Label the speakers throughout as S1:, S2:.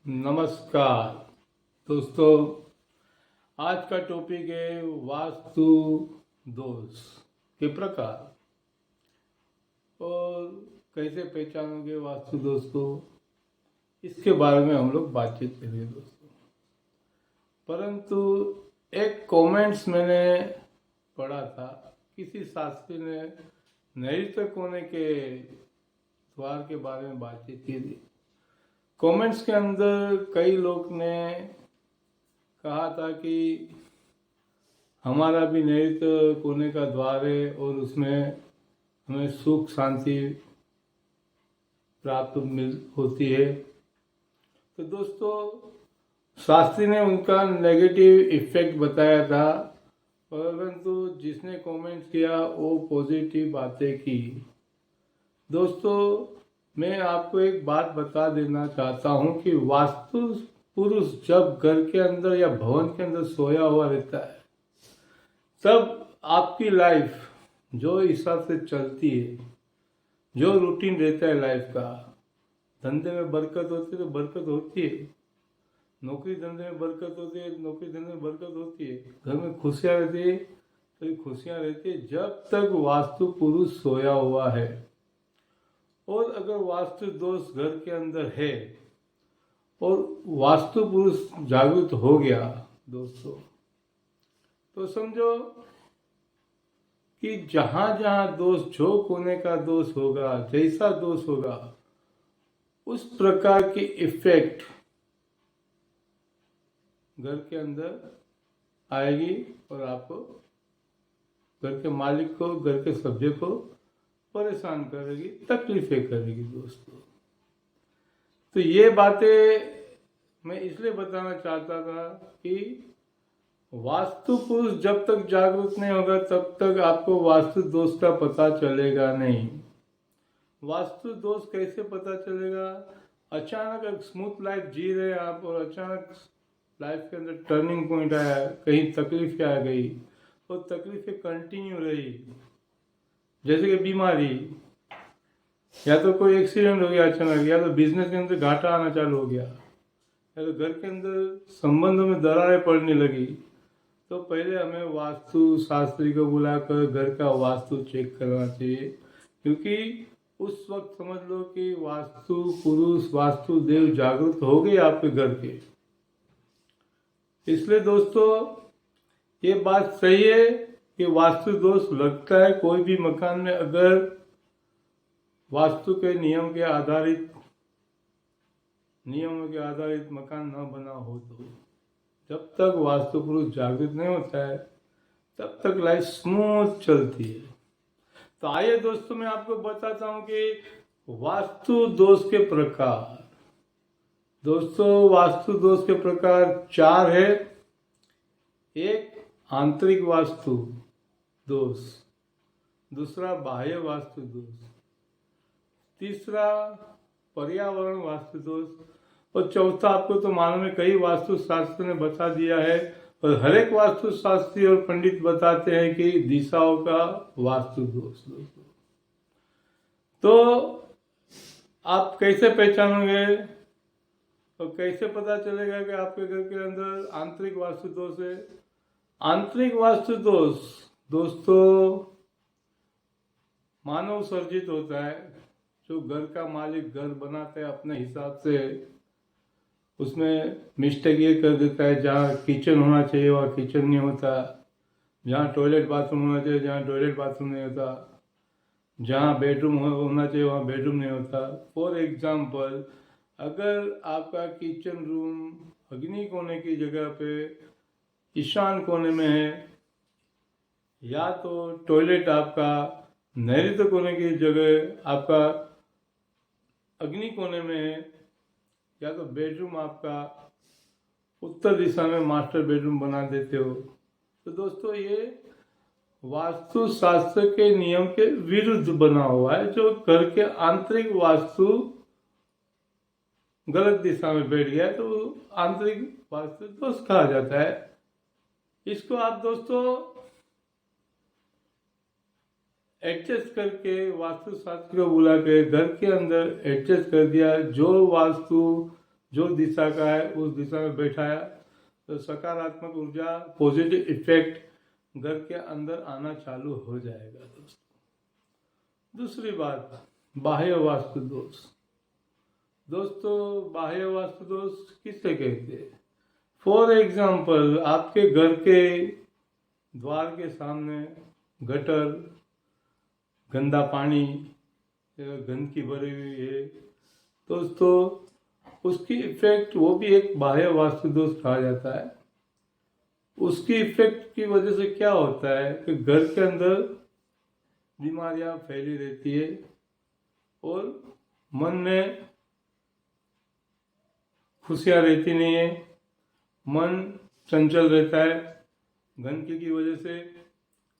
S1: नमस्कार दोस्तों। आज का टॉपिक है वास्तु दोष के प्रकार और कैसे पहचानोगे वास्तु दोष को, इसके बारे में हम लोग बातचीत करेंगे दोस्तों। परंतु एक कमेंट्स मैंने पढ़ा था, किसी शास्त्री ने नैऋत्य कोने के द्वार के बारे में बातचीत की थी। कमेंट्स के अंदर कई लोग ने कहा था कि हमारा भी नैऋत्य कोने का द्वार है और उसमें हमें सुख शांति प्राप्त होती है। तो दोस्तों, शास्त्री ने उनका नेगेटिव इफेक्ट बताया था, परंतु जिसने कमेंट किया वो पॉजिटिव बातें की। दोस्तों, मैं आपको एक बात बता देना चाहता हूं कि वास्तु पुरुष जब घर के अंदर या भवन के अंदर सोया हुआ रहता है, तब आपकी लाइफ जो हिसाब से चलती है, जो रूटीन रहता है लाइफ का, धंधे में बरकत होती है तो बरकत होती है, नौकरी धंधे में बरकत होती है, नौकरी धंधे में बरकत होती है, घर में खुशियाँ रहती है तो खुशियाँ रहती है जब तक वास्तु पुरुष सोया हुआ है। और अगर वास्तु दोष घर के अंदर है और वास्तु पुरुष जागृत हो गया दोस्तों, तो समझो कि जहां जहां दोष, जो कोने का दोष होगा, जैसा दोष होगा, उस प्रकार की इफेक्ट घर के अंदर आएगी और आपको, घर के मालिक को, घर के सभ्य को परेशान करेगी, तकलीफें करेगी दोस्तों। तो ये बातें मैं इसलिए बताना चाहता था कि वास्तु पुरुष जब तक जागरूक नहीं होगा तब तक आपको वास्तु दोष का पता चलेगा नहीं। वास्तु दोष कैसे पता चलेगा? अचानक एक स्मूथ लाइफ जी रहे आप और अचानक लाइफ के अंदर टर्निंग पॉइंट आया, कहीं तकलीफें आ गई और तकलीफें कंटिन्यू रही, जैसे कि बीमारी, या तो कोई एक्सीडेंट हो गया अचानक, या तो बिजनेस के अंदर घाटा आना चालू हो गया, या तो घर के अंदर संबंधों में दरारें पड़ने लगी, तो पहले हमें वास्तु शास्त्री को बुलाकर घर का वास्तु चेक करना चाहिए। क्योंकि उस वक्त समझ लो कि वास्तु पुरुष, वास्तु देव जागृत हो गए आपके घर के। इसलिए दोस्तों, ये बात सही है कि वास्तु दोष लगता है कोई भी मकान में अगर वास्तु के नियमों के आधारित मकान न बना हो। तो जब तक वास्तु पुरुष जागृत नहीं होता है तब तक लाइफ स्मूथ चलती है। तो आइए दोस्तों, मैं आपको बताता हूं कि वास्तु दोष के प्रकार। दोस्तों, वास्तु दोष के प्रकार 4 है। एक, आंतरिक वास्तु दोष। दूसरा, बाह्य वास्तु दोष। तीसरा, पर्यावरण वास्तु दोष। और चौथा, आपको तो मालूम है, कई वास्तु शास्त्र ने बता दिया है और हर एक वास्तु शास्त्री और पंडित बताते हैं कि दिशाओं का वास्तु दोष। दोस्तों, तो आप कैसे पहचानोगे और कैसे पता चलेगा कि आपके घर के अंदर आंतरिक वास्तु दोष है? आंतरिक वास्तु दोष दोस्तों मानव सर्जित होता है। जो घर का मालिक घर बनाता है अपने हिसाब से, उसमें मिस्टेक ये कर देता है, जहाँ किचन होना चाहिए वहाँ किचन नहीं होता, जहाँ टॉयलेट बाथरूम होना चाहिए जहाँ टॉयलेट बाथरूम नहीं होता, जहाँ बेडरूम होना चाहिए वहाँ बेडरूम नहीं होता। फॉर एग्जाम्पल, अगर आपका किचन रूम अग्नि कोने की जगह पे ईशान कोने में है, या तो टॉयलेट आपका नैऋत्य कोने की जगह आपका अग्नि कोने में है, या तो बेडरूम आपका उत्तर दिशा में मास्टर बेडरूम बना देते हो, तो दोस्तों ये वास्तु शास्त्र के नियम के विरुद्ध बना हुआ है। जो घर के आंतरिक वास्तु गलत दिशा में बैठ गया है तो आंतरिक वास्तु दोष कहा जाता है। इसको आप दोस्तों एडजस्ट करके, वास्तु शास्त्र को बुला के घर के अंदर एडजस्ट कर दिया। जो वास्तु जो दिशा का है उस दिशा में बैठाया तो सकारात्मक ऊर्जा, पॉजिटिव इफेक्ट घर के अंदर आना चालू हो जाएगा दोस्तों। दूसरी बात, बाह्य वास्तु दोष। दोस्तों, बाह्य वास्तु दोष किससे कहते हैं? फॉर एग्जाम्पल, आपके घर के द्वार के सामने गटर, गंदा पानी, गंदगी भरी हुई है दोस्तों, उसकी इफेक्ट, वो भी एक बाह्य वास्तु दोष कहा जाता है। उसकी इफेक्ट की वजह से क्या होता है कि घर के अंदर बीमारियां फैली रहती है और मन में खुशियां रहती नहीं है, मन चंचल रहता है, गंदगी की वजह से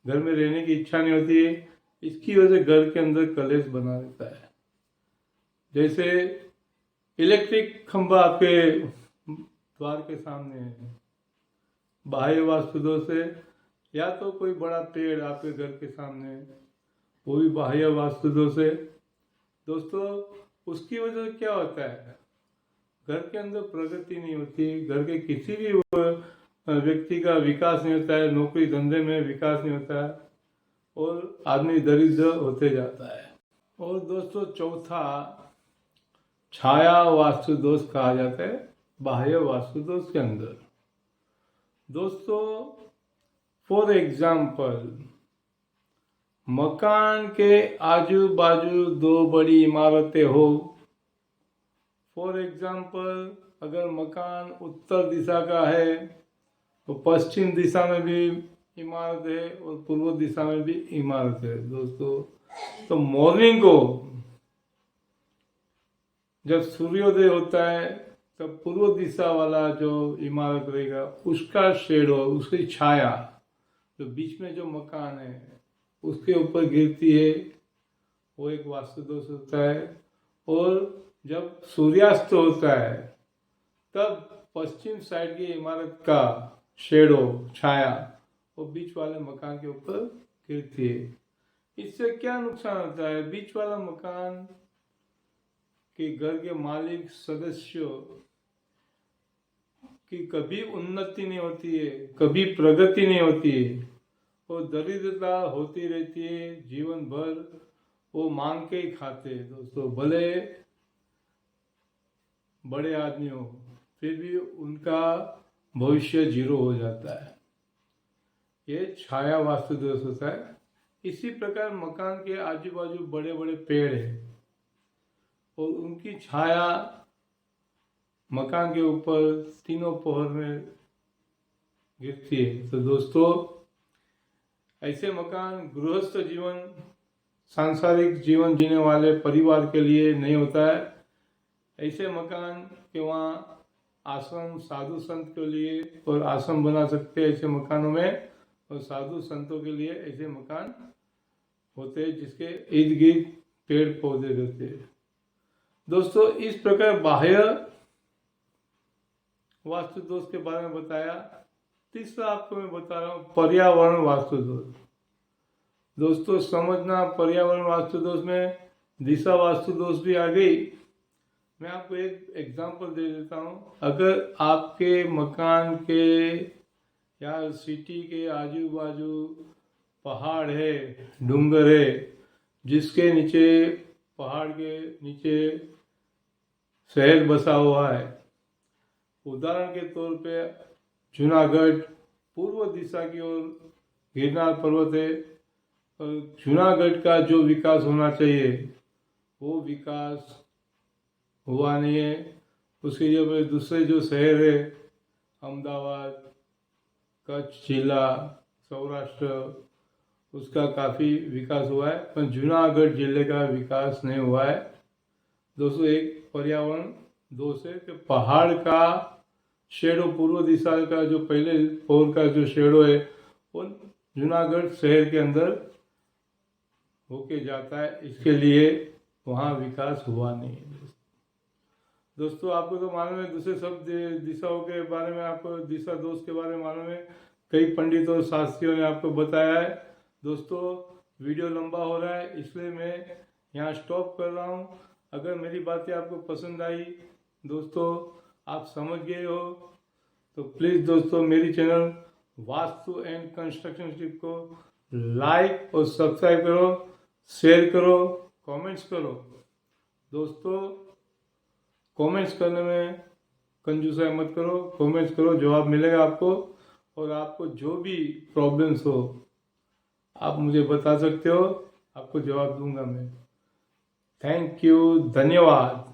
S1: घर में रहने की इच्छा नहीं होती है। इसकी वजह से घर के अंदर कलेश बना रहता है। जैसे इलेक्ट्रिक खंभा आपके द्वार के सामने है, बाह्य वास्तु दोष है। या तो कोई बड़ा पेड़ आपके घर के सामने है, वो भी बाह्य वास्तु दोष है दोस्तों। उसकी वजह से क्या होता है, घर के अंदर प्रगति नहीं होती, घर के किसी भी व्यक्ति का विकास नहीं होता है, नौकरी धंधे में विकास नहीं होता है और आदमी दरिद्र होते जाता है। और दोस्तों, चौथा छाया वास्तु दोष कहा जाता है बाह्य वास्तु दोष के अंदर। दोस्तों, फॉर एग्जाम्पल, मकान के आजू बाजू दो बड़ी इमारतें हो। फॉर एग्जाम्पल, अगर मकान उत्तर दिशा का है तो पश्चिम दिशा में भी इमारत है और पूर्व दिशा में भी इमारत है दोस्तों। तो मॉर्निंग को जब सूर्योदय होता है तब पूर्व दिशा वाला जो इमारत रहेगा उसका शेडो, उसकी छाया जो बीच में जो मकान है उसके ऊपर गिरती है, वो एक वास्तु दोष होता है। और जब सूर्यास्त होता है तब पश्चिम साइड की इमारत का शेडो, छाया, वो बीच वाले मकान के ऊपर गिरती है। इससे क्या नुकसान होता है? बीच वाला मकान के घर के मालिक सदस्यों की कभी उन्नति नहीं होती है, कभी प्रगति नहीं होती है और दरिद्रता होती रहती है जीवन भर। वो मांग के ही खाते हैं दोस्तों, भले बड़े आदमी हो फिर भी उनका भविष्य जीरो हो जाता है। ये छाया वास्तु दोष होता है। इसी प्रकार मकान के आजू बाजू बड़े बड़े पेड़ हैं और उनकी छाया मकान के ऊपर तीनों पहर में गिरती है तो दोस्तों, ऐसे मकान गृहस्थ जीवन, सांसारिक जीवन जीने वाले परिवार के लिए नहीं होता है। ऐसे मकान के वहाँ आश्रम, साधु संत के लिए और आश्रम बना सकते हैं ऐसे मकानों में, और साधु संतों के लिए ऐसे मकान होते हैं जिसके इर्द गिर्द पेड़ पौधे रहते हैं दोस्तों। इस प्रकार बाह्य वास्तु दोष के बारे में बताया। तीसरा आपको मैं बता रहा हूँ पर्यावरण वास्तु दोष। दोस्तों, समझना, पर्यावरण वास्तु दोष में दिशा वास्तु दोष भी आ गई। मैं आपको एक एग्जांपल दे देता हूँ। अगर आपके मकान के या सिटी के आजू बाजू पहाड़ है, डूंगर है, जिसके नीचे, पहाड़ के नीचे शहर बसा हुआ है। उदाहरण के तौर पे जूनागढ़ पूर्व दिशा की ओर गिरनार पर्वत है। जूनागढ़ का जो विकास होना चाहिए वो विकास हुआ नहीं है। उसके जब दूसरे जो शहर है, अहमदाबाद, कच्छ जिला, सौराष्ट्र, उसका काफ़ी विकास हुआ है, पर जूनागढ़ जिले का विकास नहीं हुआ है दोस्तों। एक पर्यावरण दोष है कि पहाड़ का शेडो, पूर्व दिशा का जो पहले फ्लोर का जो शेडो है वो जूनागढ़ शहर के अंदर होके जाता है, इसके लिए वहाँ विकास हुआ नहीं है दोस्तों। आपको तो मालूम है, दूसरे सब दिशाओं के बारे में, आपको दिशा दोष के बारे में मालूम है, कई पंडितों और शास्त्रियों ने आपको बताया है दोस्तों। वीडियो लंबा हो रहा है इसलिए मैं यहाँ स्टॉप कर रहा हूँ। अगर मेरी बातें आपको पसंद आई दोस्तों आप समझ गए हो तो प्लीज़ दोस्तों मेरी channel vastu and construction tip को लाइक और सब्सक्राइब करो, शेयर करो, कमेंट्स करो। दोस्तों कमेंट्स करने में कंजूसाई मत करो, कमेंट्स करो, जवाब मिलेगा आपको। और आपको जो भी प्रॉब्लम्स हो आप मुझे बता सकते हो, आपको जवाब दूंगा मैं। थैंक यू, धन्यवाद।